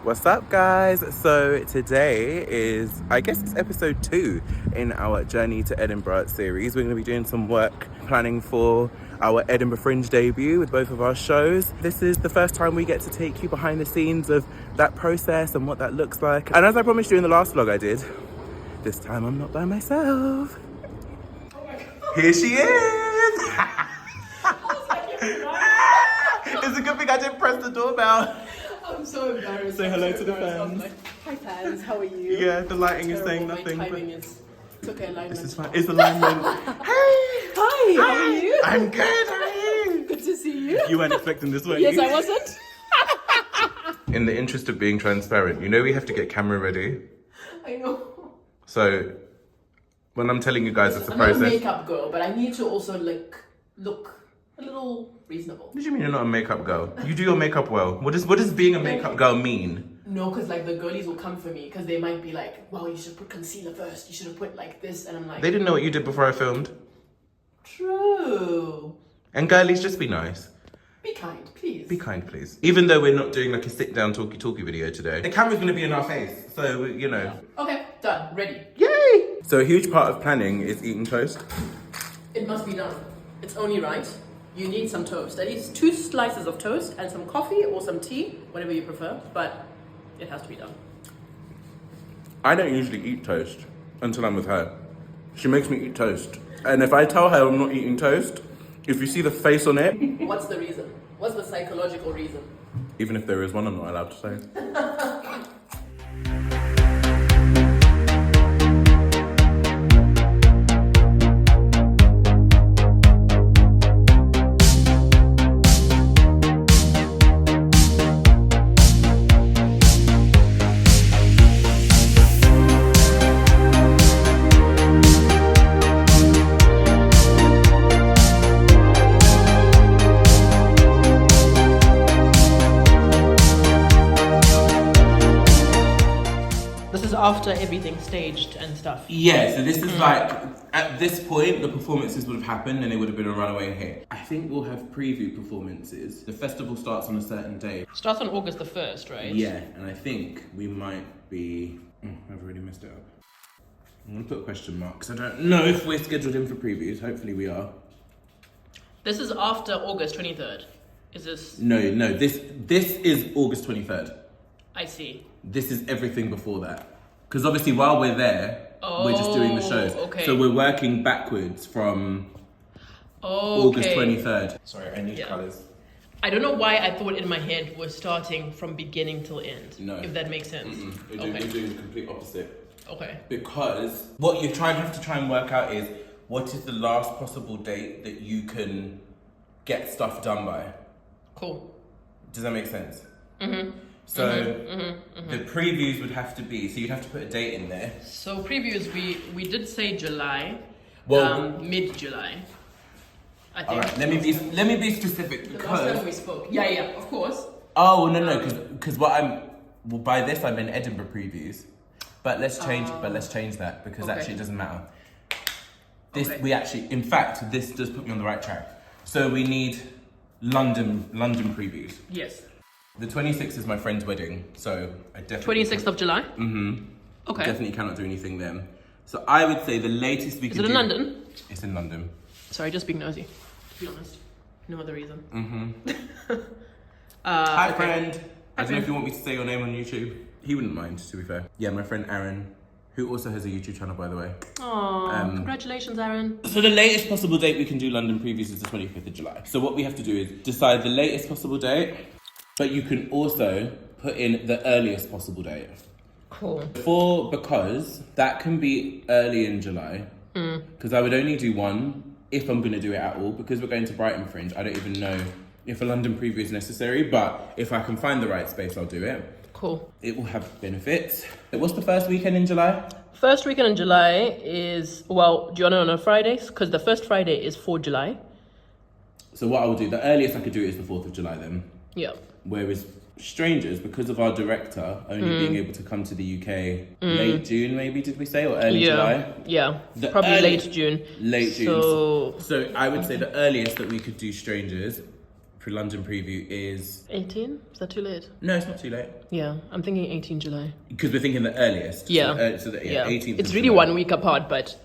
What's up, guys? So today is, I guess it's episode 2 in our Journey to Edinburgh series. We're going to be doing some work planning for our Edinburgh Fringe debut with both of our shows. This is the first time we get to take you behind the scenes of that process and what that looks like. And as I promised you in the last vlog I did, this time I'm not by myself. Here she is! It's a good thing I didn't press the doorbell. I'm so embarrassed. Say hello to the fans. Hi fans, how are you? Yeah, the lighting is saying nothing. My timing is... It's okay, alignment. This is fine. It's alignment. Hey! Hi, how are you? I'm good, how are you? Good to see you. You weren't expecting this, were you? Yes, I wasn't. In the interest of being transparent, you know we have to get camera ready. I know. So, when I'm telling you guys it's a I'm not a process... makeup girl, but I need to also look a little reasonable. What do you mean you're not a makeup girl? You do your makeup well. What does being a makeup girl mean? No, because like the girlies will come for me because they might be like, wow, you should put concealer first. You should have put like this. And I'm like... They didn't know what you did before I filmed. True. And girlies, just be nice. Be kind, please. Be kind, please. Even though we're not doing like a sit-down talkie video today. The camera's going to be in our face, so, you know. Yeah. Okay, done. Ready. Yay! So a huge part of planning is eating toast. It must be done. It's only right. You need some toast. At least 2 slices of toast and some coffee or some tea, whatever you prefer, but it has to be done. I don't usually eat toast until I'm with her. She makes me eat toast. And if I tell her I'm not eating toast, if you see the face on it... What's the reason? What's the psychological reason? Even if there is one, I'm not allowed to say. After everything staged and stuff. Yeah, so this is like, at this point, the performances would have happened and it would have been a runaway hit. I think we'll have preview performances. The festival starts on a certain day. Starts on August the 1st, right? Yeah, and I think we might be... I've already messed it up. I'm gonna put a question mark, because I don't know if we're scheduled in for previews. Hopefully we are. This is after August 23rd. Is this... No, this is August 23rd. I see. This is everything before that. Because obviously while we're there, we're just doing the shows. Okay. So we're working backwards from August 23rd. Sorry, I need colours. I don't know why I thought in my head we're starting from beginning till end. No. If that makes sense. We're doing the complete opposite. Okay. Because what you have to try and work out is what is the last possible date that you can get stuff done by. Cool. Does that make sense? So the previews would have to be, so you'd have to put a date in there. So previews, we did say July, well, mid-July, I think. All right, let me be specific because... The last time we spoke. Yeah, of course. Oh, no, because by this I'm in Edinburgh previews. But let's change that because actually it doesn't matter. In fact, this does put me on the right track. So we need London previews. Yes. The 26th is my friend's wedding, so I definitely... 26th of July? Okay. Definitely cannot do anything then. So I would say the latest we can do... Is it in London? It's in London. Sorry, just being nosy, to be honest. No other reason. Hi, friend. I don't know if you want me to say your name on YouTube. He wouldn't mind, to be fair. Yeah, my friend Aaron, who also has a YouTube channel, by the way. Aww, congratulations, Aaron. So the latest possible date we can do London previews is the 25th of July. So what we have to do is decide the latest possible date, but you can also put in the earliest possible date. Cool. Because that can be early in July. Because I would only do one if I'm going to do it at all. Because we're going to Brighton Fringe, I don't even know if a London preview is necessary. But if I can find the right space, I'll do it. Cool. It will have benefits. What's the first weekend in July? First weekend in July is, well, do you want to know Fridays? Because the first Friday is 4 July. So what I will do, the earliest I could do it is the 4th of July then. Yeah. Whereas Strangers, because of our director only being able to come to the UK late June, maybe, did we say, or early July? Yeah, probably late June. Late June. So I would say the earliest that we could do Strangers London preview is... 18? Is that too late? No, it's not too late. Yeah, I'm thinking 18 July. Because we're thinking the earliest. Yeah. 18th. It's really 1 week apart, but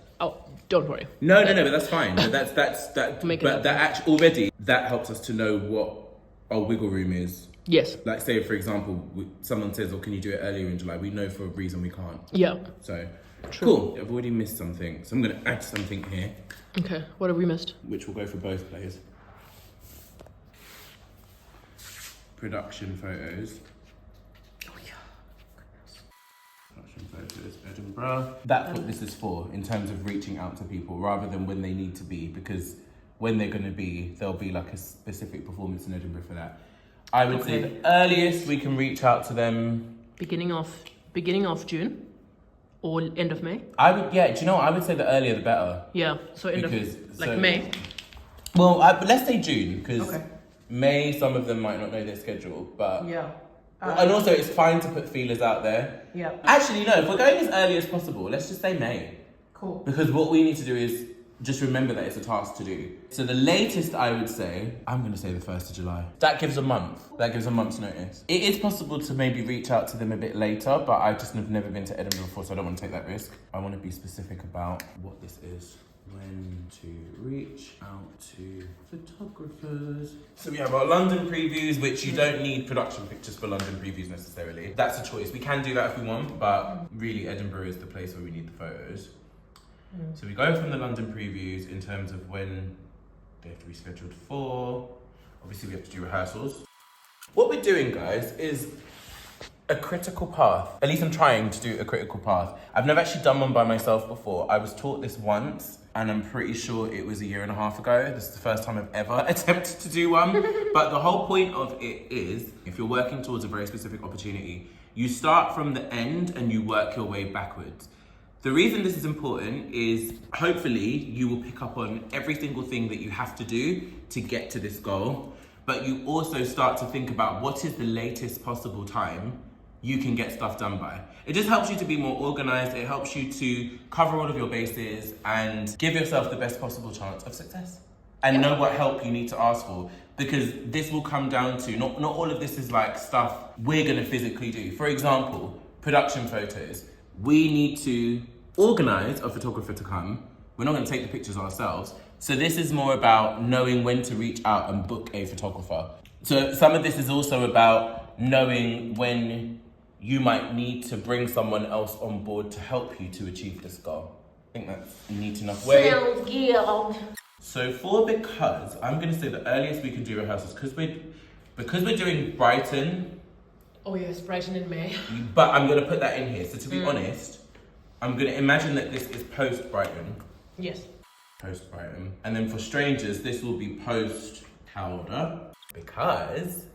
don't worry. No, but that's fine. But that actually already that helps us to know what our wiggle room is. Yes. Like, say for example, someone says, "Oh, can you do it earlier in July?" We know for a reason we can't. Yeah. So True. Cool. I've already missed something, so I'm going to add something here. Okay. What have we missed? Which will go for both players. Production photos. Oh yeah. Production photos, Edinburgh. That's what this is for in terms of reaching out to people rather than when they need to be, because when they're going to be, there'll be like a specific performance in Edinburgh for that. I would say the earliest we can reach out to them. Beginning of June or end of May? Do you know what? I would say the earlier the better. Yeah, so May. Well, let's say June, because May, some of them might not know their schedule, but... Yeah. And also, it's fine to put feelers out there. Yeah. Actually, no, if we're going as early as possible, let's just say May. Cool. Because what we need to do is just remember that it's a task to do. So the latest, I would say, I'm going to say the 1st of July. That gives a month. That gives a month's notice. It is possible to maybe reach out to them a bit later, but I just have never been to Edinburgh before, so I don't want to take that risk. I want to be specific about what this is. When to reach out to photographers. So we have our London previews, which you don't need production pictures for London previews necessarily. That's a choice. We can do that if we want, but really Edinburgh is the place where we need the photos. So we go from the London previews in terms of when they have to be scheduled for. Obviously we have to do rehearsals. What we're doing, guys, is a critical path. At least I'm trying to do a critical path. I've never actually done one by myself before. I was taught this once, and I'm pretty sure it was a year and a half ago. This is the first time I've ever attempted to do one. But the whole point of it is, if you're working towards a very specific opportunity, you start from the end and you work your way backwards. The reason this is important is hopefully you will pick up on every single thing that you have to do to get to this goal, but you also start to think about what is the latest possible time you can get stuff done by. It just helps you to be more organized. It helps you to cover all of your bases and give yourself the best possible chance of success. And know what help you need to ask for, because this will come down to, not all of this is like stuff we're gonna physically do. For example, production photos. We need to organize a photographer to come. We're not gonna take the pictures ourselves. So this is more about knowing when to reach out and book a photographer. So some of this is also about knowing when you might need to bring someone else on board to help you to achieve this goal. I think that's a neat enough way. Sounds good. So because, I'm gonna say the earliest we can do rehearsals, because we're doing Brighton. Oh yes, Brighton in May. But I'm gonna put that in here. So to be honest, I'm gonna imagine that this is post Brighton. Yes. Post Brighton. And then for Strangers, this will be post Calder. Because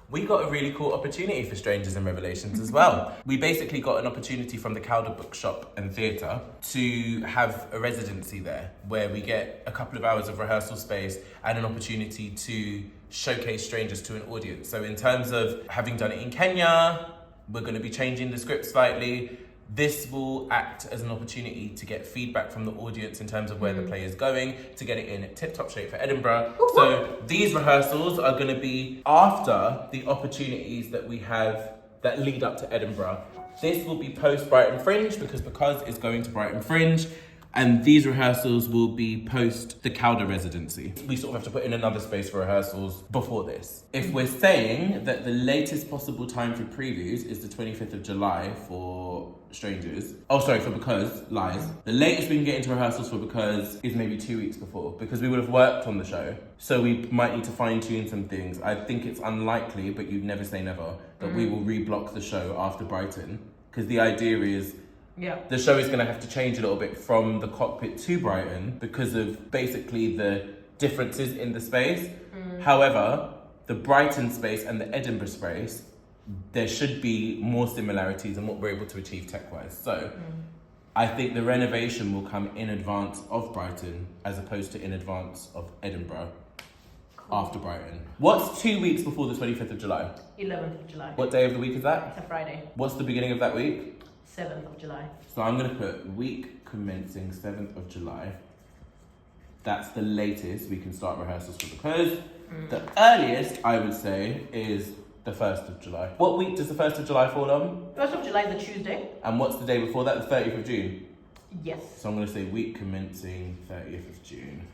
we got a really cool opportunity for Strangers and Revelations as well. We basically got an opportunity from the Calder Bookshop and Theatre to have a residency there where we get a couple of hours of rehearsal space and an opportunity to showcase Strangers to an audience. So in terms of having done it in Kenya, we're going to be changing the script slightly. This will act as an opportunity to get feedback from the audience in terms of where the play is going, to get it in tip-top shape for Edinburgh. So these rehearsals are going to be after the opportunities that we have that lead up to Edinburgh. This will be post Brighton Fringe because is going to Brighton Fringe. And these rehearsals will be post the Calder residency. We sort of have to put in another space for rehearsals before this. If we're saying that the latest possible time for previews is the 25th of July for Strangers. Oh, sorry, for Because, lies. The latest we can get into rehearsals for Because is maybe 2 weeks before, because we would have worked on the show. So we might need to fine tune some things. I think it's unlikely, but you'd never say never, that we will reblock the show after Brighton. Because the idea is, the show is going to have to change a little bit from the cockpit to Brighton because of basically the differences in the space. However, the Brighton space and the Edinburgh space, there should be more similarities in what we're able to achieve tech-wise. So I think the renovation will come in advance of Brighton as opposed to in advance of Edinburgh after Brighton. What's 2 weeks before the 25th of July? 11th of July. What day of the week is that? It's a Friday. What's the beginning of that week? 7th of July. So I'm going to put week commencing 7th of July. That's the latest we can start rehearsals for Because. The earliest, I would say, is the 1st of July. What week does the 1st of July fall on? 1st of July is a Tuesday. And what's the day before that? The 30th of June? Yes. So I'm going to say week commencing 30th of June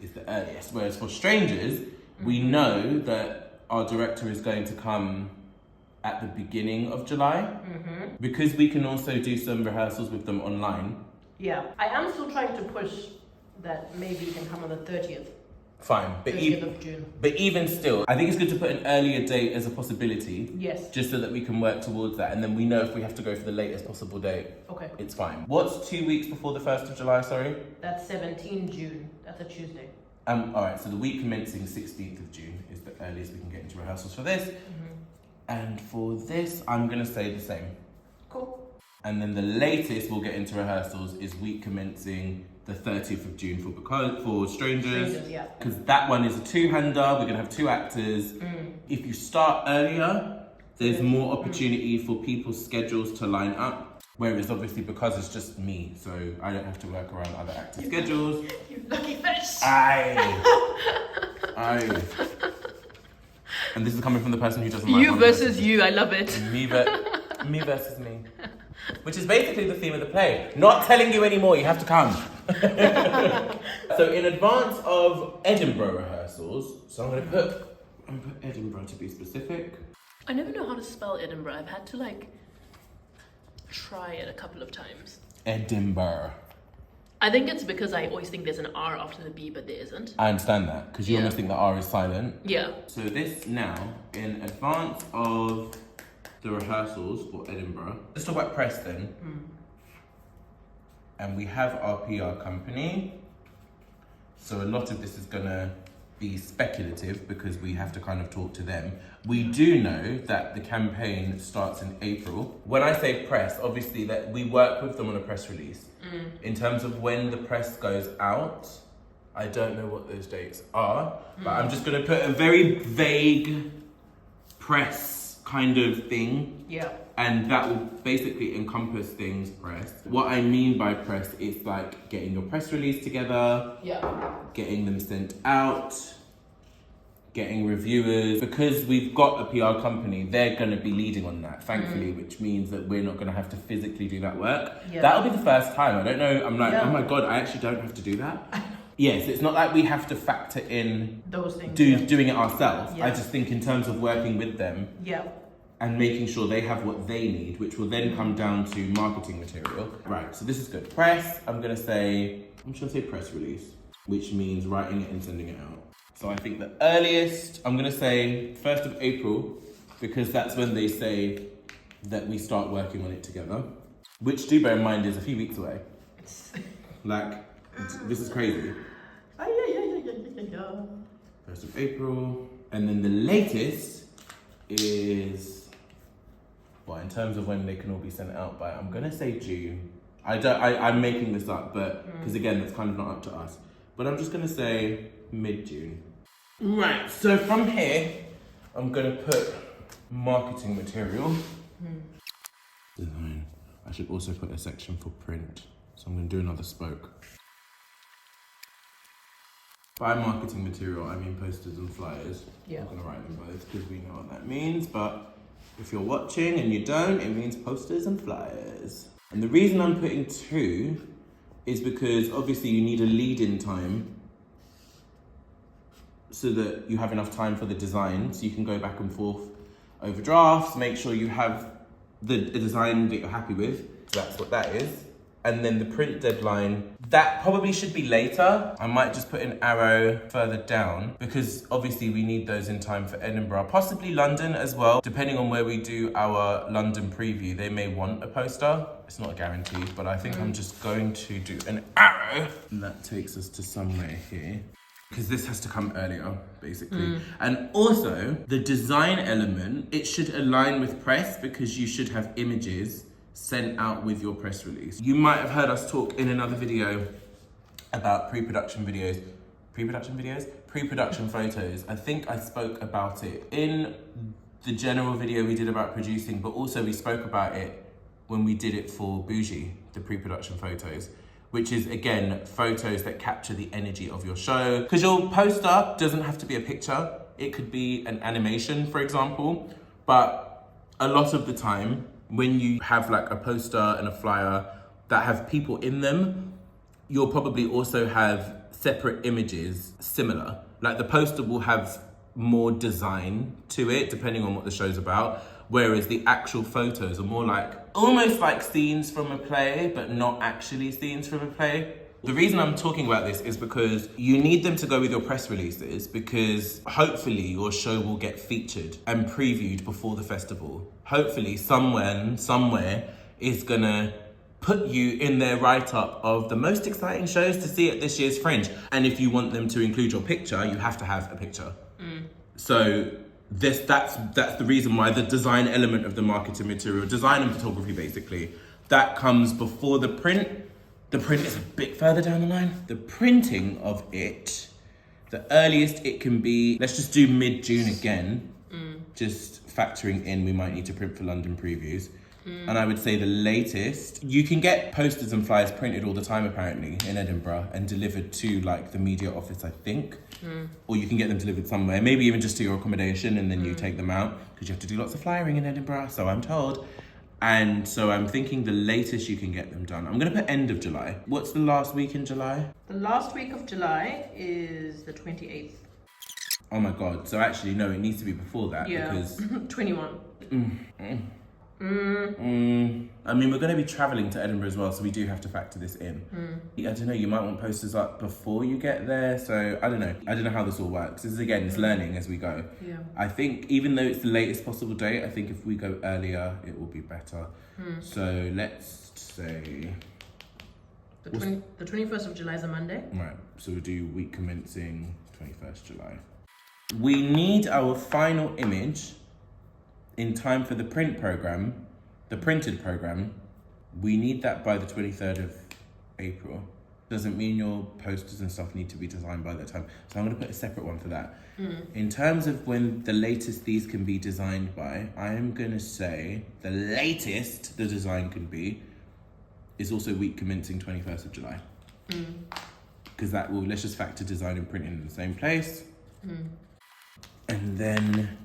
is the earliest. Whereas for strangers, we know that our director is going to come at the beginning of July. Because we can also do some rehearsals with them online. Yeah. I am still trying to push that maybe you can come on the 30th. Fine. But 30th of June. But even still, I think it's good to put an earlier date as a possibility. Yes. Just so that we can work towards that. And then we know if we have to go for the latest possible date. Okay. It's fine. What's 2 weeks before the 1st of July, sorry? That's 17 June. That's a Tuesday. Alright, so the week commencing 16th of June is the earliest we can get into rehearsals for this. And for this, I'm going to say the same. Cool. And then the latest we'll get into rehearsals is week commencing the 30th of June for strangers. Yeah. Because that one is a two-hander, we're going to have 2 actors. If you start earlier, there's more opportunity for people's schedules to line up. Whereas obviously because it's just me, so I don't have to work around other actors' schedules. You lucky fish. Aye. And this is coming from the person who doesn't like You versus you, I love it. me versus me. Which is basically the theme of the play. Not telling you anymore, you have to come. So in advance of Edinburgh rehearsals, so I'm going to put Edinburgh to be specific. I never know how to spell Edinburgh. I've had to try it a couple of times. Edinburgh. I think it's because I always think there's an R after the B, but there isn't. I understand that, because you almost think the R is silent. Yeah. So this now, in advance of the rehearsals for Edinburgh, let's talk about press then. And we have our PR company. So a lot of this is gonna be speculative because we have to kind of talk to them. We do know that the campaign starts in April. When I say press, obviously that we work with them on a press release. In terms of when the press goes out, I don't know what those dates are, but I'm just gonna put a very vague press kind of thing. Yeah. And that will basically encompass things press. What I mean by press is like getting your press release together, getting them sent out, getting reviewers. Because we've got a PR company, they're gonna be leading on that, thankfully, which means that we're not gonna have to physically do that work. That'll be the first time. I don't know, I'm like, oh my God, I actually don't have to do that. Yes, it's not like we have to factor in those things. Doing it ourselves. I just think in terms of working with them, and making sure they have what they need, which will then come down to marketing material. Right, so this is good. Press, I'm gonna say press release, which means writing it and sending it out. So I think the earliest, I'm gonna say 1st of April, because that's when they say that we start working on it together, which do bear in mind is a few weeks away. This is crazy. 1st of April, and then the latest is, well, in terms of when they can all be sent out by, I'm gonna say June. I'm making this up, but because again, that's kind of not up to us. But I'm just gonna say mid-June. Right, so from here, I'm gonna put marketing material. Design. I should also put a section for print. So I'm gonna do another spoke. By marketing material, I mean posters and flyers. I'm gonna write them both because we know what that means, but if you're watching and you don't, it means posters and flyers. And the reason I'm putting 2 is because obviously you need a lead-in time so that you have enough time for the design, so you can go back and forth over drafts, make sure you have the design that you're happy with. So that's what that is. And then the print deadline, that probably should be later. I might just put an arrow further down because obviously we need those in time for Edinburgh, possibly London as well. Depending on where we do our London preview, they may want a poster. It's not a guarantee, but I think I'm just going to do an arrow. And that takes us to somewhere here. Because this has to come earlier, basically. And also, the design element, it should align with press because you should have images sent out with your press release. You might have heard us talk in another video about pre-production videos. Pre-production photos. I think I spoke about it in the general video we did about producing, but also we spoke about it when we did it for Bougie, the pre-production photos, which is, again, photos that capture the energy of your show. Because your poster doesn't have to be a picture. It could be an animation, for example. But a lot of the time, when you have like a poster and a flyer that have people in them, you'll probably also have separate images similar. Like the poster will have more design to it, depending on what the show's about. Whereas the actual photos are more like, almost like scenes from a play, but not actually scenes from a play. The reason I'm talking about this is because you need them to go with your press releases, because hopefully your show will get featured and previewed before the festival. Hopefully someone, somewhere is gonna put you in their write-up of the most exciting shows to see at this year's Fringe. And if you want them to include your picture, you have to have a picture. So that's the reason why the design element of the marketing material, design and photography basically, that comes before the print. The print is a bit further down the line. The printing of it, the earliest it can be, let's just do mid-June again, just factoring in we might need to print for London previews. And I would say the latest, you can get posters and flyers printed all the time apparently in Edinburgh and delivered to like the media office, I think. Or you can get them delivered somewhere, maybe even just to your accommodation, and then you take them out, because you have to do lots of flyering in Edinburgh, so I'm told. And so I'm thinking the latest you can get them done, I'm gonna put end of July. What's the last week in July? The last week of July is the 28th. Oh my God, so actually no, it needs to be before that, because 21. I mean, we're going to be travelling to Edinburgh as well, so we do have to factor this in. I don't know, you might want posters up before you get there, so I don't know how this all works. This is, again, it's learning as we go. I think even though it's the latest possible date, I think if we go earlier it will be better. So let's say the 21st of July is a Monday. Right, so we'll do week commencing 21st July. We need our final image in time for the print program, the printed program. We need that by the 23rd of April. Doesn't mean your posters and stuff need to be designed by that time. So I'm gonna put a separate one for that. In terms of when the latest these can be designed by, I am gonna say the latest the design can be is also week commencing 21st of July. Because that will, let's just factor design and printing in the same place. And then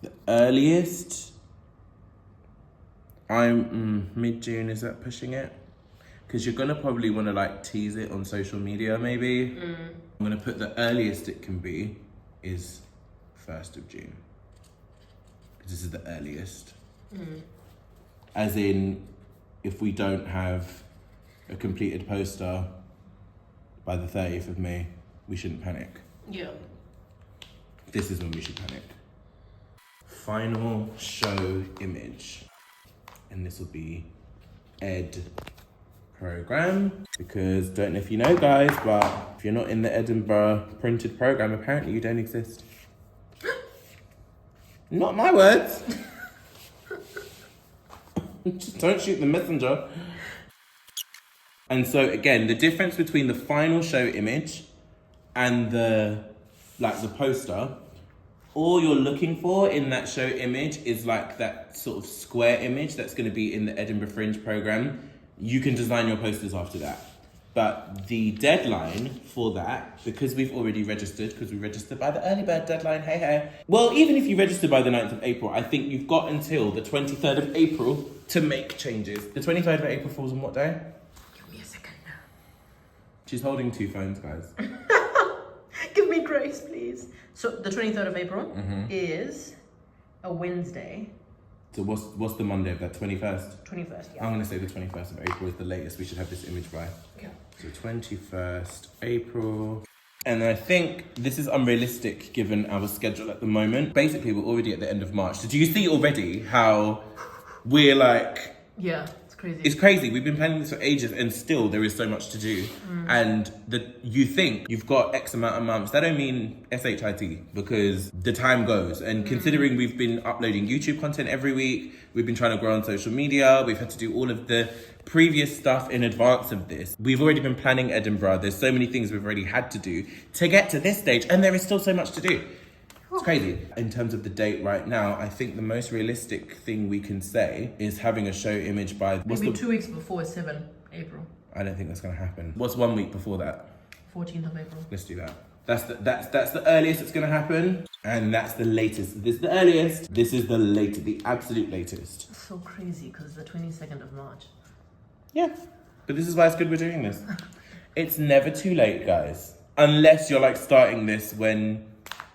the earliest, I'm mid-June, is that pushing it? Because you're gonna probably wanna like tease it on social media maybe. I'm gonna put the earliest it can be is 1st of June. Because this is the earliest. As in, if we don't have a completed poster by the 30th of May, we shouldn't panic. This is when we should panic. Final show image, and this will be Ed program, because don't know if you know guys, but if you're not in the Edinburgh printed program, apparently you don't exist. Not my words. Just don't shoot the messenger. And so again, the difference between the final show image and the poster, all you're looking for in that show image is like that sort of square image that's going to be in the Edinburgh Fringe program. You can design your posters after that. But the deadline for that, because we've already registered, because we registered by the early bird deadline, hey. Well, even if you register by the 9th of April, I think you've got until the 23rd of April to make changes. The 23rd of April falls on what day? Give me a second now. She's holding 2 phones, guys. Give me grace, please. So the 23rd of April is a Wednesday. So what's the Monday of that, 21st? 21st, yeah. I'm going to say the 21st of April is the latest we should have this image by. Okay. So 21st April. And I think this is unrealistic given our schedule at the moment. Basically, we're already at the end of March. Did you see already how we're like... Yeah, it's crazy. It's crazy. We've been planning this for ages and still there is so much to do. And you think you've got X amount of months. That don't mean SHIT, because the time goes. And considering we've been uploading YouTube content every week, we've been trying to grow on social media, we've had to do all of the previous stuff in advance of this. We've already been planning Edinburgh. There's so many things we've already had to do to get to this stage, and there is still so much to do. It's crazy. In terms of the date right now, I think the most realistic thing we can say is having a show image by... Maybe 2 weeks before 7 April. I don't think that's gonna happen. What's 1 week before that? 14th of April. Let's do that. That's the earliest it's gonna happen, and that's the latest. This is the earliest. This is the latest, the absolute latest. It's so crazy because it's the 22nd of March. Yeah, but this is why it's good we're doing this. It's never too late, guys. Unless you're like starting this when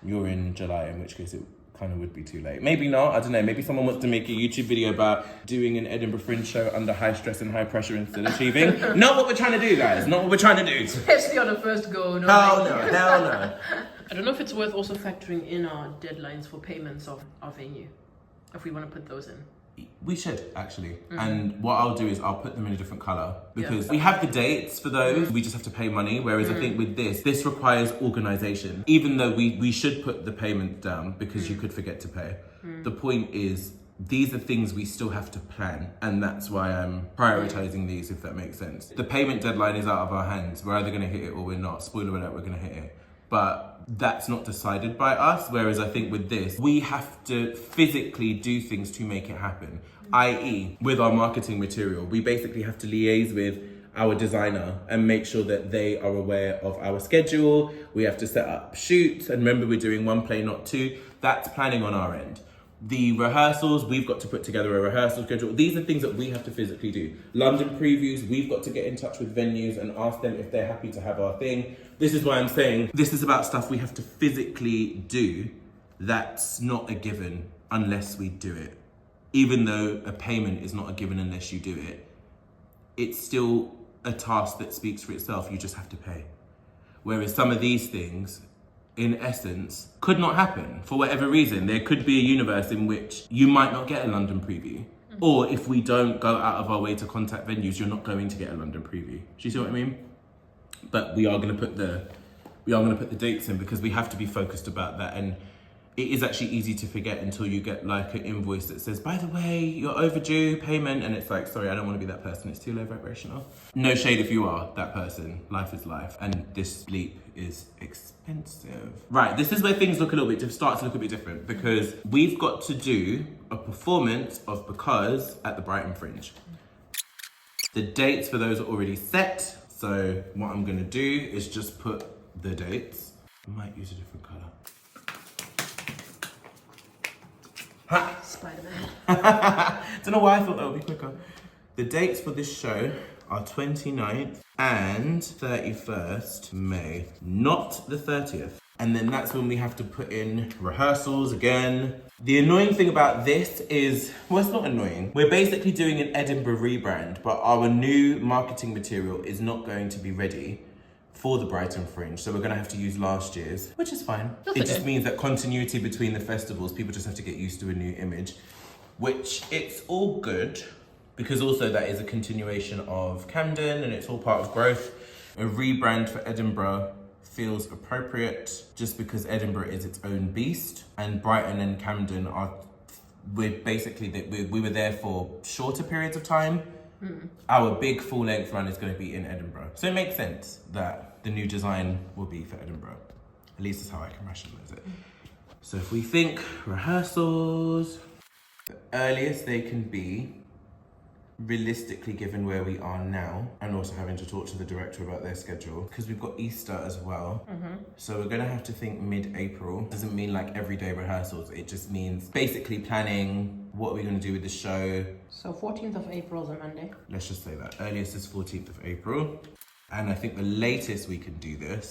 you're in July, in which case it kind of would be too late. Maybe not, I don't know. Maybe someone wants to make a YouTube video about doing an Edinburgh Fringe show under high stress and high pressure and still achieving. Not what we're trying to do, guys. Not what we're trying to do. Especially on the first go. No, hell no, hell no. I don't know if it's worth also factoring in our deadlines for payments of our venue, if we want to put those in. We should, actually. And what I'll do is I'll put them in a different colour because we have the dates for those. We just have to pay money. Whereas I think with this requires organisation. Even though we should put the payment down because you could forget to pay. The point is, these are things we still have to plan. And that's why I'm prioritising these, if that makes sense. The payment deadline is out of our hands. We're either going to hit it or we're not. Spoiler alert, we're going to hit it. But that's not decided by us. Whereas I think with this, we have to physically do things to make it happen. I.e., with our marketing material, we basically have to liaise with our designer and make sure that they are aware of our schedule. We have to set up shoots. And remember, we're doing one play, not two. That's planning on our end. The rehearsals, we've got to put together a rehearsal schedule. These are things that we have to physically do. London previews, we've got to get in touch with venues and ask them if they're happy to have our thing. This is why I'm saying this is about stuff we have to physically do. That's not a given unless we do it. Even though a payment is not a given unless you do it, it's still a task that speaks for itself. You just have to pay. Whereas some of these things, in essence, could not happen for whatever reason. There could be a universe in which you might not get a London preview. Or if we don't go out of our way to contact venues, you're not going to get a London preview. Do you see what I mean? But we are going to put the dates in because we have to be focused about that. And it is actually easy to forget until you get like an invoice that says, by the way, you're overdue payment. And it's like, sorry, I don't want to be that person. It's too low vibrational. No shade if you are that person. Life is life. And this sleep is expensive. Right, this is where things look a little bit, start to look a bit different because we've got to do a performance of Because at the Brighton Fringe. The dates for those are already set. So what I'm gonna do is just put the dates. I might use a different color. Ha! Spider-Man. Don't know why I thought that would be quicker. The dates for this show are 29th and 31st May, not the 30th. And then that's when we have to put in rehearsals again. The annoying thing about this is, well, it's not annoying. We're basically doing an Edinburgh rebrand, but our new marketing material is not going to be ready for the Brighton Fringe. So we're gonna have to use last year's, which is fine. That's it okay. just means that continuity between the festivals, people just have to get used to a new image, which it's all good because also that is a continuation of Camden and it's all part of growth. A rebrand for Edinburgh feels appropriate just because Edinburgh is its own beast and Brighton and Camden are, we were there for shorter periods of time. Our big full length run is going to be in Edinburgh. So it makes sense that the new design will be for Edinburgh. At least that's how I can rationalize it. So if we think rehearsals, the earliest they can be, realistically given where we are now, and also having to talk to the director about their schedule, because we've got Easter as well. So we're gonna have to think mid-April. Doesn't mean like everyday rehearsals, it just means basically planning what are we gonna do with the show. So 14th of April is a Monday. Let's just say that. Earliest is 14th of April. And I think the latest we can do this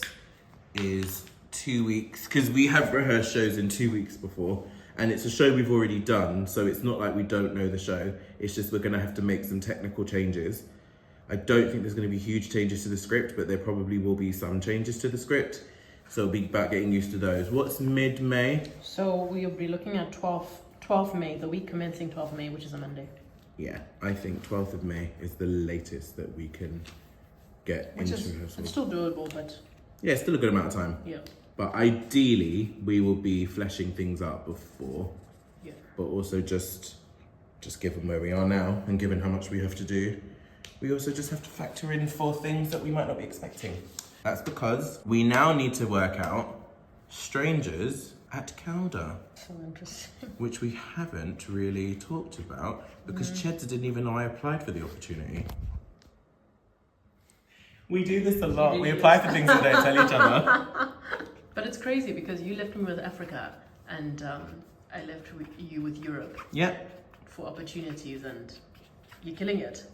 is 2 weeks, because we have rehearsed shows in 2 weeks before. And it's a show we've already done, so it's not like we don't know the show. It's just we're gonna have to make some technical changes. I don't think there's gonna be huge changes to the script, but there probably will be some changes to the script. So it'll be about getting used to those. What's mid-May? So we'll be looking at 12th May, the week commencing 12th May, which is a Monday. Yeah, I think 12th of May is the latest that we can get into rehearsal. It's still doable, but yeah, it's still a good amount of time. yeah. But ideally, we will be fleshing things up before. Yeah. But also just given where we are now and given how much we have to do, we also just have to factor in for things that we might not be expecting. That's because we now need to work out Strangers at Calder. So interesting. Which we haven't really talked about because Chedda didn't even know I applied for the opportunity. We do this a lot. We apply for things that don't tell each other. But it's crazy because you left me with Africa and I left you with Europe. Yeah. For opportunities, and you're killing it.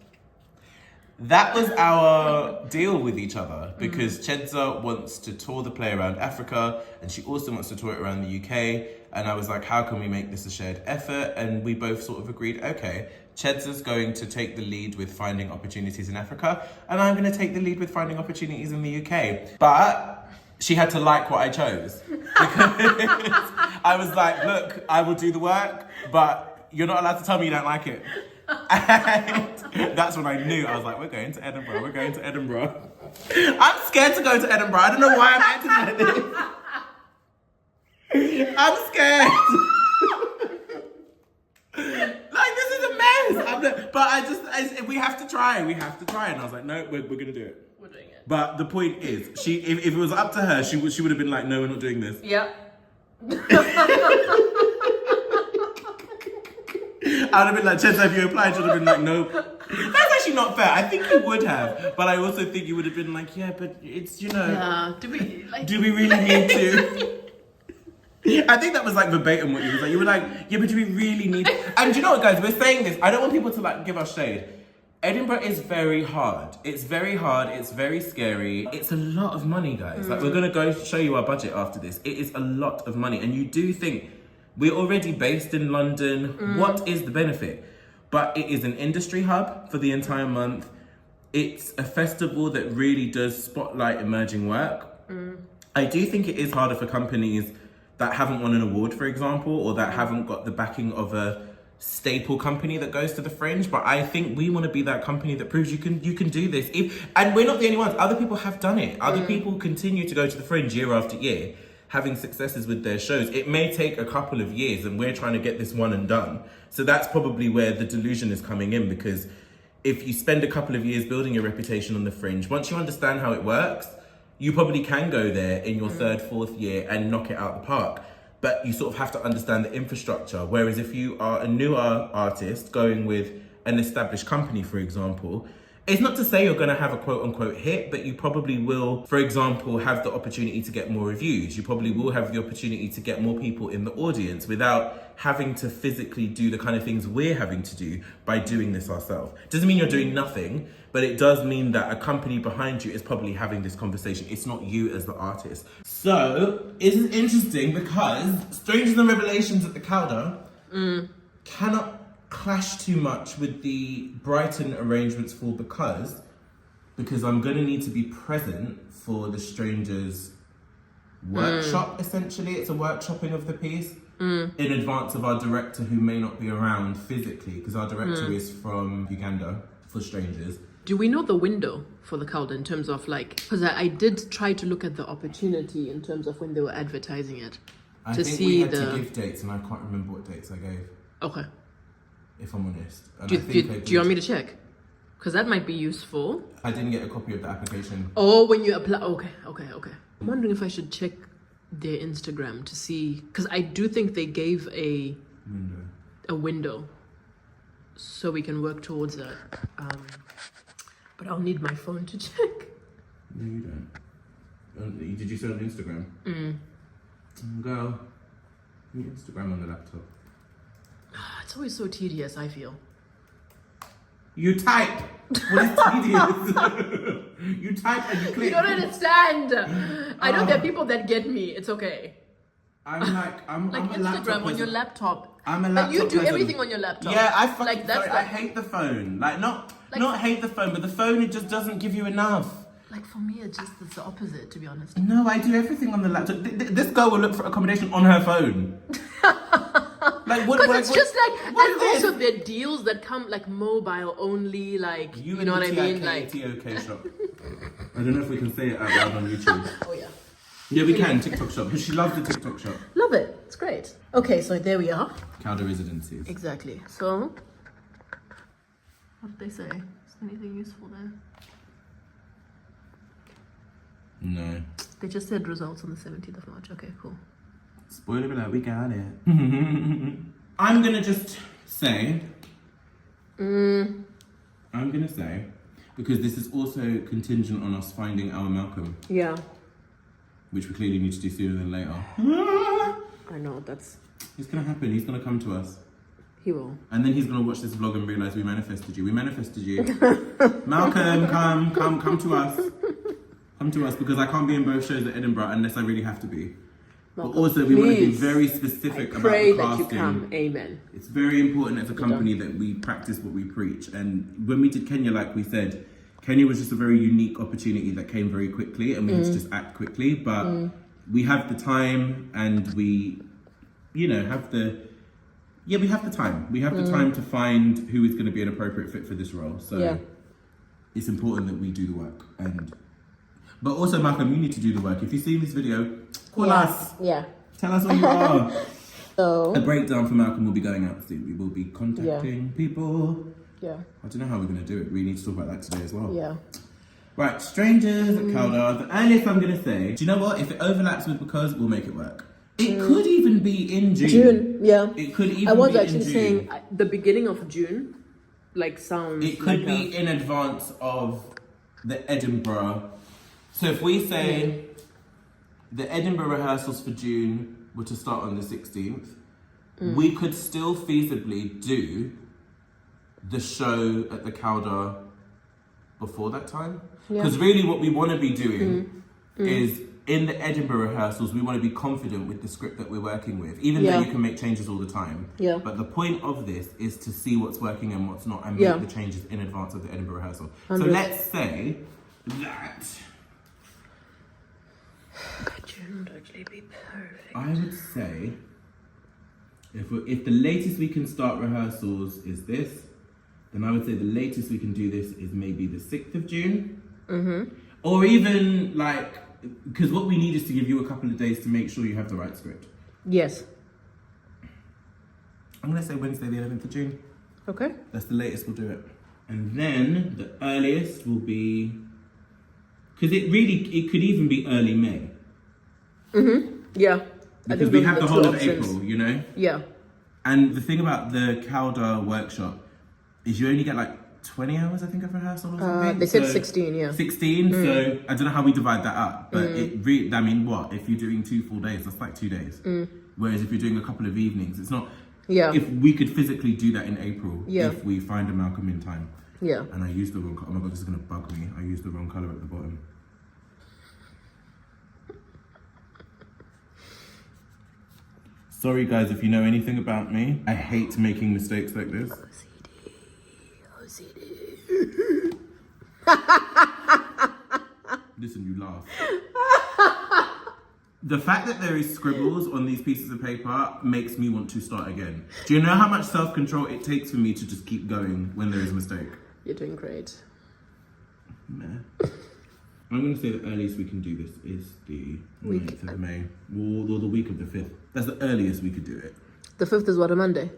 That was our deal with each other because Chedza wants to tour the play around Africa and she also wants to tour it around the UK. And I was like, how can we make this a shared effort? And we both sort of agreed, okay, Chedza's going to take the lead with finding opportunities in Africa and I'm going to take the lead with finding opportunities in the UK. But she had to like what I chose because I was like, look, I will do the work, but you're not allowed to tell me you don't like it. And that's when I knew. I was like, we're going to Edinburgh. We're going to Edinburgh. I'm scared to go to Edinburgh. I don't know why I'm acting like this. I'm scared. Like, this is a mess. But we have to try. We have to try. And I was like, no, we're going to do it. We're doing it. But the point is, if it was up to her, she would have been like, no, we're not doing this. Yeah. I would have been like, Chedza, have you applied? She would have been like, no. That's actually not fair. I think you would have. But I also think you would have been like, yeah, but it's, Yeah. Do we really need to? I think that was like verbatim what you was like. You were like, yeah, but do we really need? And you know what, guys? We're saying this. I don't want people to like give us shade. Edinburgh is very hard. It's very hard. It's very scary. It's a lot of money, guys. Like, we're going to go show you our budget after this. It is a lot of money. And you do think, we're already based in London. What is the benefit? But it is an industry hub for the entire month. It's a festival that really does spotlight emerging work. I do think it is harder for companies that haven't won an award, for example, or that haven't got the backing of a staple company that goes to the Fringe. But I think we want to be that company that proves you can do this. And we're not the only ones. Other people have done it. Other people continue to go to the Fringe year after year, having successes with their shows. It may take a couple of years and we're trying to get this one and done. So that's probably where the delusion is coming in, because if you spend a couple of years building your reputation on the Fringe, once you understand how it works, you probably can go there in your third, fourth year and knock it out the park. But you sort of have to understand the infrastructure. Whereas if you are a newer artist going with an established company, for example, it's not to say you're going to have a quote unquote hit, but you probably will, for example, have the opportunity to get more reviews. You probably will have the opportunity to get more people in the audience without having to physically do the kind of things we're having to do by doing this ourselves. Doesn't mean you're doing nothing, but it does mean that a company behind you is probably having this conversation. It's not you as the artist. So this is interesting because Strangers and Revelations at the Calder cannot clash too much with the Brighton arrangements for because I'm going to need to be present for the Strangers workshop, essentially. It's a workshopping of the piece in advance of our director, who may not be around physically, because our director is from Uganda for Strangers. Do we know the window for the Calder in terms of like, because I did try to look at the opportunity in terms of when they were advertising it. I think we had to give dates and I can't remember what dates I gave. Okay. If I'm honest. And do you want me to check? Because that might be useful. I didn't get a copy of the application. Oh, when you apply. Okay. I'm wondering if I should check their Instagram to see, because I do think they gave a window so we can work towards that. But I'll need my phone to check. No, you don't. Did you say on Instagram? Girl, your Instagram on the laptop. It's always so tedious, I feel. You type. What is tedious? You type and you click. You don't understand. I know there are people that get me. It's okay. I'm like Instagram on your laptop. I'm a laptop. But you do person. everything on your laptop. Yeah, I hate the phone. Not hate the phone, but the phone, it just doesn't give you enough. Like for me, it's the opposite, to be honest. No, I do everything on the laptop. This girl will look for accommodation on her phone. Because it's just like, and also there are deals that come like mobile only, like, you know what I mean? Like TOK shop. I don't know if we can say it out loud on YouTube. Oh yeah. Yeah, we can, TikTok shop. She loves the TikTok shop. Love it. It's great. Okay, so there we are. Calder Residencies. Exactly. So, what did they say? Is there anything useful there? No. They just said results on the 17th of March. Okay, cool. Spoiler alert, we got it. I'm gonna just say, Because this is also contingent on us finding our Malcolm. Yeah. Which we clearly need to do sooner than later. I know, that's... It's gonna happen, he's gonna come to us. He will. And then he's gonna watch this vlog and realise we manifested you. We manifested you. Malcolm, come to us. Come to us, because I can't be in both shows at Edinburgh unless I really have to be. Malcolm, but also we want to be very specific about the casting. Pray that you come. Amen. It's very important as a company that we practice what we preach. And when we did Kenya, like we said, Kenya was just a very unique opportunity that came very quickly, and we had to just act quickly. But we have the time, and we, you know, have the... Yeah, we have the time. We have the time to find who is going to be an appropriate fit for this role. So it's important that we do the work. But also, Malcolm, you need to do the work. If you see this video, call us. Yeah. Tell us where you are. So a breakdown for Malcolm will be going out soon. We will be contacting people. Yeah. I don't know how we're going to do it. We need to talk about that today as well. Yeah. Right, strangers at Caldar. The earliest I'm going to say, do you know what? If it overlaps with Because, we'll make it work. It could even be in June. June, yeah. It could even be I was in actually June. saying the beginning of June, like sounds. It could be in advance of the Edinburgh. So if we say the Edinburgh rehearsals for June were to start on the 16th, we could still feasibly do the show at the Caldar before that time. Because really what we want to be doing is, in the Edinburgh rehearsals, we want to be confident with the script that we're working with, even though you can make changes all the time. Yeah. But the point of this is to see what's working and what's not, and make the changes in advance of the Edinburgh rehearsal. 100. So let's say that June would actually be perfect. I would say if the latest we can start rehearsals is this, then I would say the latest we can do this is maybe the 6th of June. Or even like, because what we need is to give you a couple of days to make sure you have the right script. Yes. I'm going to say Wednesday the 11th of June. Okay. That's the latest we'll do it. And then the earliest will be... Because it could even be early May. Yeah. Because we have the whole of April, you know? Yeah. And the thing about the Caldar workshop is you only get like 20 hours, I think, of rehearsal or something. They said 16, yeah. 16, so I don't know how we divide that up, but it really, I mean, what? If you're doing 2 full days, that's like 2 days. Whereas if you're doing a couple of evenings, it's not... Yeah. If we could physically do that in April, if we find a Malcolm in time. Yeah. And I used the wrong... Oh my God, this is going to bug me. I used the wrong colour at the bottom. Sorry guys, if you know anything about me, I hate making mistakes like this. OCD. Listen, you laugh. The fact that there is scribbles on these pieces of paper makes me want to start again. Do you know how much self-control it takes for me to just keep going when there is a mistake? You're doing great. Meh. I'm going to say the earliest we can do this is the 9th of May, or the week of the 5th. That's the earliest we could do it. The 5th is what, a Monday?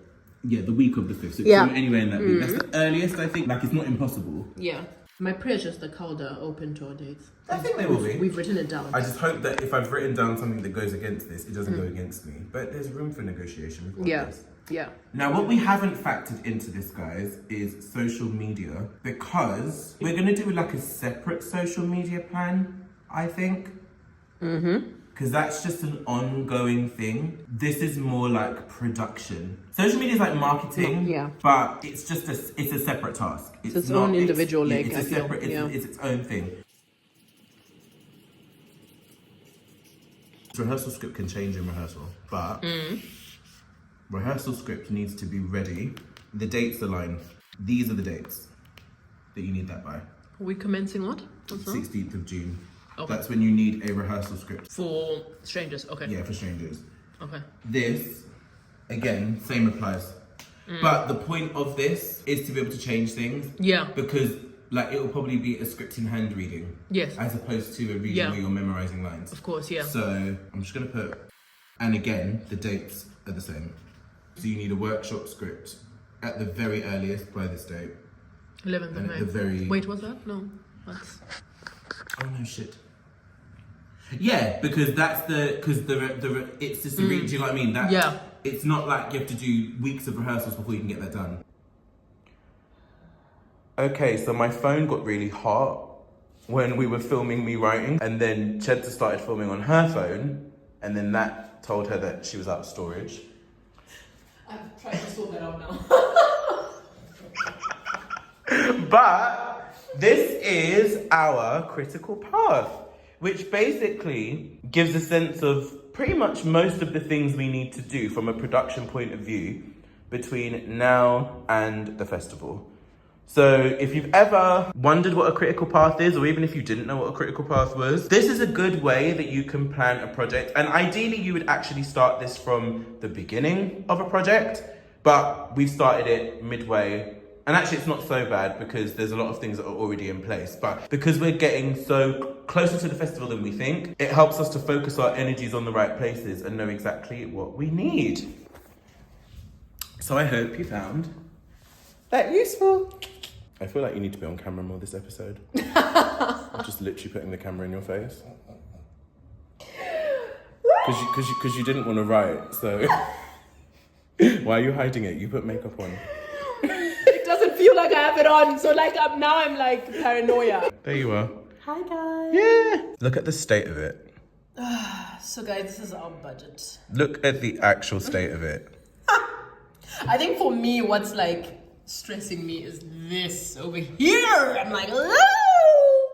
Yeah, the week of the 5th. So anywhere in that week. That's the earliest, I think. Like, it's not impossible. Yeah. My prayer is just the Caldar open tour dates. I think they will be. We've written it down. I just hope that if I've written down something that goes against this, it doesn't go against me. But there's room for negotiation. Yeah. Now, what we haven't factored into this, guys, is social media, because we're going to do like a separate social media plan, I think. Because that's just an ongoing thing. This is more like production. Social media is like marketing, but it's just it's a separate task. It's its own individual leg. It's a separate. It's its own thing. Rehearsal script can change in rehearsal, but rehearsal script needs to be ready. The dates align. These are the dates that you need that by. Are we commencing what? 16th of June. Okay. That's when you need a rehearsal script. For strangers, okay. Yeah, for strangers. Okay. This, again, same applies. But the point of this is to be able to change things. Yeah. Because like it will probably be a script in hand reading. Yes. As opposed to a reading where you're memorizing lines. Of course, yeah. So I'm just gonna put, and again, the dates are the same. So you need a workshop script at the very earliest by this date. 11th of May. The very... Wait, what's that? No, that's... Oh no, shit. Yeah, because that's it's just the read, do you know what I mean? That, it's not like you have to do weeks of rehearsals before you can get that done. Okay, so my phone got really hot when we were filming me writing, and then Chedza started filming on her phone, and then that told her that she was out of storage. I'm trying to sort that out now. But this is our critical path, which basically gives a sense of pretty much most of the things we need to do from a production point of view between now and the festival. So if you've ever wondered what a critical path is, or even if you didn't know what a critical path was, this is a good way that you can plan a project. And ideally you would actually start this from the beginning of a project, but we've started it midway. And actually it's not so bad because there's a lot of things that are already in place. But because we're getting so closer to the festival than we think, it helps us to focus our energies on the right places and know exactly what we need. So I hope you found that useful. I feel like you need to be on camera more this episode. I'm just literally putting the camera in your face. Because you didn't want to write, so... Why are you hiding it? You put makeup on. It doesn't feel like I have it on, so like now I'm like paranoia. There you are. Hi guys. Yeah. Look at the state of it. So guys, this is our budget. Look at the actual state of it. I think for me, what's like stressing me is this over here. I'm like, oh!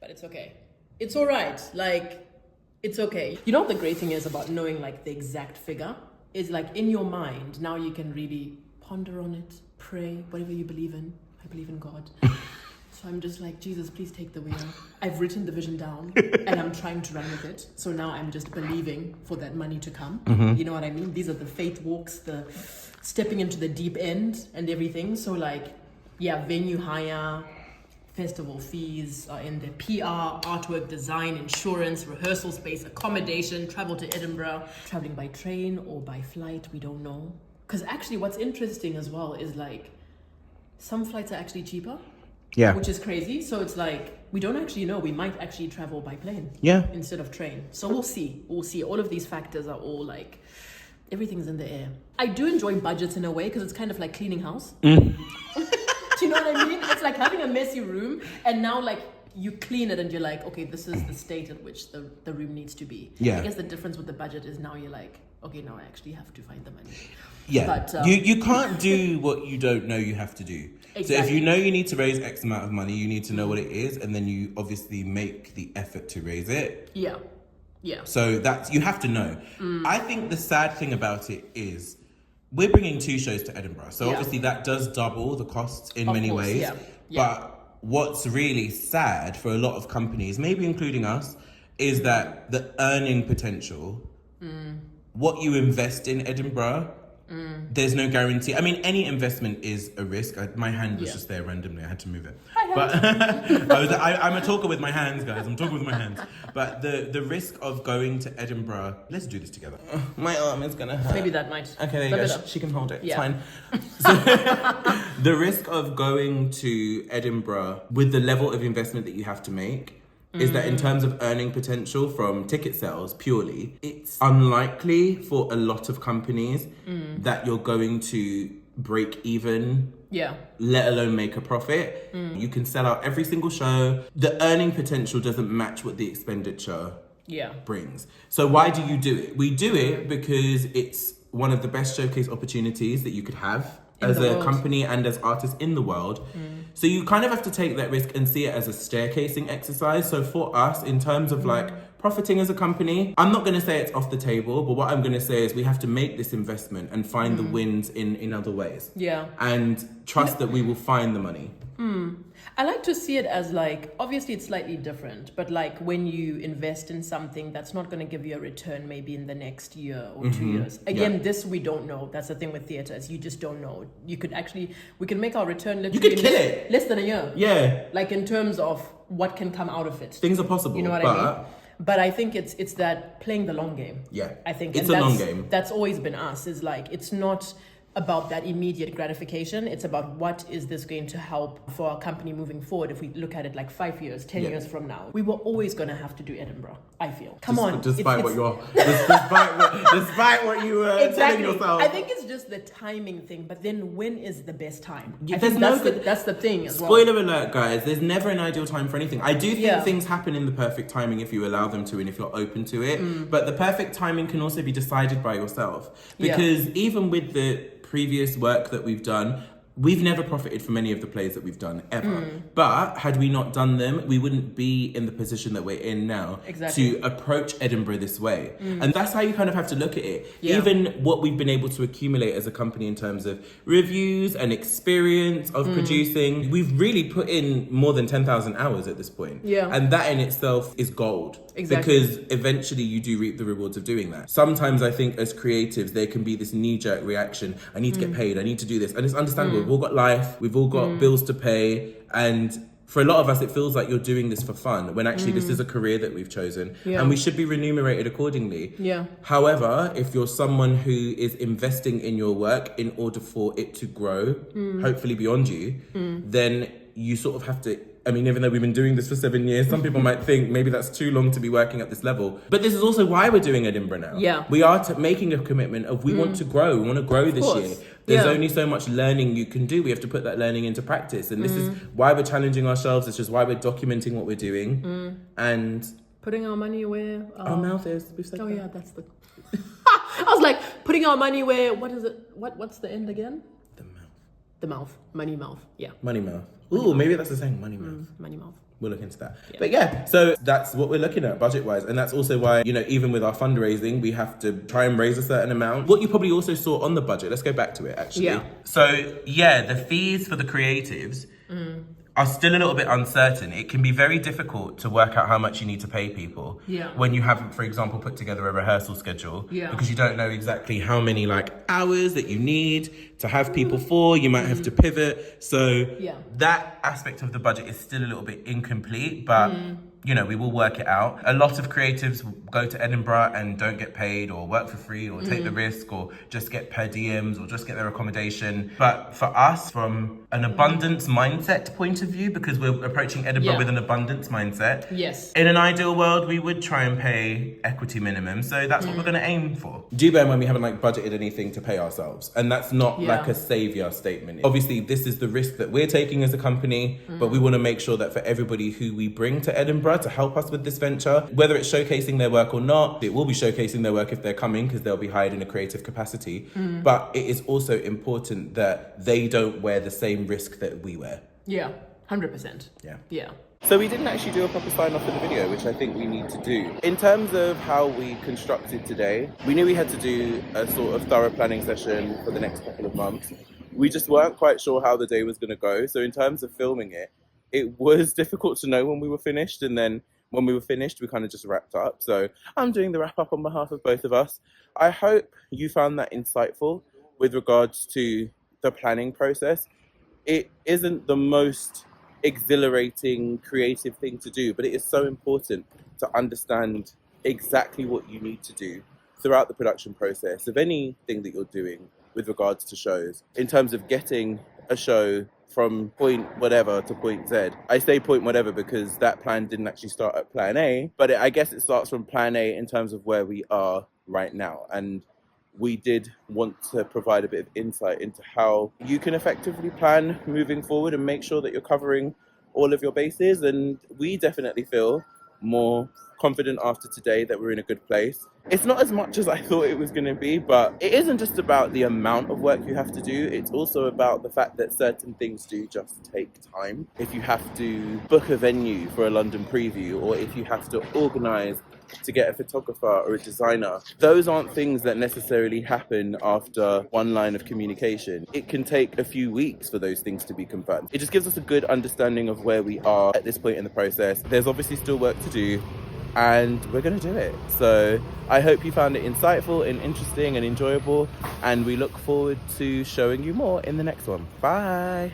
But it's okay. It's all right. Like, it's okay. You know what the great thing is about knowing like the exact figure? Is like in your mind, now you can really ponder on it, pray, whatever you believe in. I believe in God. So I'm just like, Jesus, please take the wheel. I've written the vision down and I'm trying to run with it. So now I'm just believing for that money to come. Mm-hmm. You know what I mean? These are the faith walks, the stepping into the deep end and everything. So like, yeah, venue hire, festival fees are in the PR, artwork design, insurance, rehearsal space, accommodation, travel to Edinburgh, traveling by train or by flight, we don't know. Because actually what's interesting as well is like, some flights are actually cheaper. Yeah. Which is crazy. So it's like, we don't actually know. We might actually travel by plane. Yeah. Instead of train. So we'll see. We'll see. All of these factors are all like, everything's in the air. I do enjoy budgets in a way because it's kind of like cleaning house. Do you know what I mean? It's like having a messy room and now like you clean it and you're like, okay, this is the state at which the room needs to be. Yeah. I guess the difference with the budget is now you're like, okay, now I actually have to find the money. Yeah. But, you can't do what you don't know you have to do. Exactly. So if you know you need to raise X amount of money, you need to know what it is, and then you obviously make the effort to raise it. Yeah. Yeah. So that's, you have to know. I think the sad thing about it is we're bringing 2 shows to Edinburgh. So obviously that does double the costs in many ways. Yeah. Yeah. But what's really sad for a lot of companies, maybe including us, is that the earning potential, what you invest in Edinburgh, there's no guarantee. I mean, any investment is a risk. My hand was just there randomly. I had to move it. But I'm a talker with my hands, guys. I'm talking with my hands. But the risk of going to Edinburgh, let's do this together. My arm is gonna hurt. Maybe that might. Okay, there you go. She can hold it. Yeah. It's fine. So, the risk of going to Edinburgh with the level of investment that you have to make is that in terms of earning potential from ticket sales purely, it's unlikely for a lot of companies that you're going to break even, let alone make a profit. You can sell out every single show. The earning potential doesn't match what the expenditure brings. So why do you do it? We do it because it's one of the best showcase opportunities that you could have as a company and as artists in the world. So you kind of have to take that risk and see it as a staircasing exercise. So for us, in terms of like profiting as a company, I'm not going to say it's off the table, but what I'm going to say is we have to make this investment and find the wins in other ways. Yeah. And trust that we will find the money. I like to see it as like, obviously it's slightly different, but like when you invest in something that's not going to give you a return maybe in the next year or 2 years. Again, this we don't know. That's the thing with theatre, is you just don't know. You could actually, we can make our return literally you could kill it. Less than a year. Yeah. Like in terms of what can come out of it. Things are possible. You know what I mean? But I think it's that playing the long game. Yeah. I think it's a long game. That's always been us, is like, it's not about that immediate gratification. It's about what is this going to help for our company moving forward. If we look at it like 5 years, 10 years from now, we were always going to have to do Edinburgh, I feel. Despite what you were telling yourself. I think it's just the timing thing, but then when is the best time? Yeah, I think that's the thing as well. Spoiler alert, guys, there's never an ideal time for anything. I do think things happen in the perfect timing if you allow them to and if you're open to it. But the perfect timing can also be decided by yourself. Because even with the previous work that we've done, we've never profited from any of the plays that we've done ever. But had we not done them, we wouldn't be in the position that we're in now to approach Edinburgh this way. And that's how you kind of have to look at it. Even what we've been able to accumulate as a company in terms of reviews and experience of producing, we've really put in more than 10,000 hours at this point. And that in itself is gold. Because eventually you do reap the rewards of doing that. Sometimes I think as creatives, there can be this knee-jerk reaction. I need to get paid. I need to do this. And it's understandable. We've all got life. We've all got bills to pay. And for a lot of us, it feels like you're doing this for fun, when actually this is a career that we've chosen. And we should be remunerated accordingly. However, if you're someone who is investing in your work in order for it to grow, hopefully beyond you, then you sort of have to, I mean, even though we've been doing this for 7 years, some people might think maybe that's too long to be working at this level. But this is also why we're doing Edinburgh now. We are making a commitment of we want to grow. We want to grow this year. There's only so much learning you can do. We have to put that learning into practice. And this is why we're challenging ourselves. It's just why we're documenting what we're doing. And putting our money where our mouth is. We've said that. Yeah, that's the... I was like, putting our money where, what is it? What's the end again? The mouth. The mouth. Money mouth. Yeah. Money mouth. Ooh, maybe that's the saying, money mouth. Money mouth. We'll look into that. But so that's what we're looking at budget-wise. And that's also why, you know, even with our fundraising, we have to try and raise a certain amount. What you probably also saw on the budget, let's go back to it, actually. So, the fees for the creatives are still a little bit uncertain. It can be very difficult to work out how much you need to pay people when you haven't, for example, put together a rehearsal schedule because you don't know exactly how many hours that you need to have people for. You might have to pivot. So that aspect of the budget is still a little bit incomplete, but you know, we will work it out. A lot of creatives go to Edinburgh and don't get paid or work for free or take the risk or just get per diems or just get their accommodation. But for us, from an abundance mindset point of view, because we're approaching Edinburgh with an abundance mindset, in an ideal world, we would try and pay equity minimum. So that's what we're going to aim for. Do bear in mind we haven't budgeted anything to pay ourselves. And that's not like a savior statement. Obviously, this is the risk that we're taking as a company, but we want to make sure that for everybody who we bring to Edinburgh to help us with this venture, whether it's showcasing their work or not, it will be showcasing their work if they're coming because they'll be hired in a creative capacity. But it is also important that they don't wear the same risk that we wear. 100%. So we didn't actually do a proper sign off for the video, which I think we need to do. In terms of how we constructed today, we knew we had to do a sort of thorough planning session for the next couple of months. We just weren't quite sure how the day was going to go. So in terms of filming it, it was difficult to know when we were finished, and then when we were finished, we kind of just wrapped up. So I'm doing the wrap up on behalf of both of us. I hope you found that insightful with regards to the planning process. It isn't the most exhilarating, creative thing to do, but it is so important to understand exactly what you need to do throughout the production process of anything that you're doing with regards to shows, in terms of getting a show from point whatever to point Z. I say point whatever because that plan didn't actually start at plan A, but I guess it starts from plan A in terms of where we are right now. And we did want to provide a bit of insight into how you can effectively plan moving forward and make sure that you're covering all of your bases. And we definitely feel more confident after today that we're in a good place. It's not as much as I thought it was going to be, but it isn't just about the amount of work you have to do. It's also about the fact that certain things do just take time. If you have to book a venue for a London preview, or if you have to organise to get a photographer or a designer, those aren't things that necessarily happen after one line of communication. It can take a few weeks for those things to be confirmed. It just gives us a good understanding of where we are at this point in the process. There's obviously still work to do, and we're going to do it. So I hope you found it insightful and interesting and enjoyable, and we look forward to showing you more in the next one. Bye.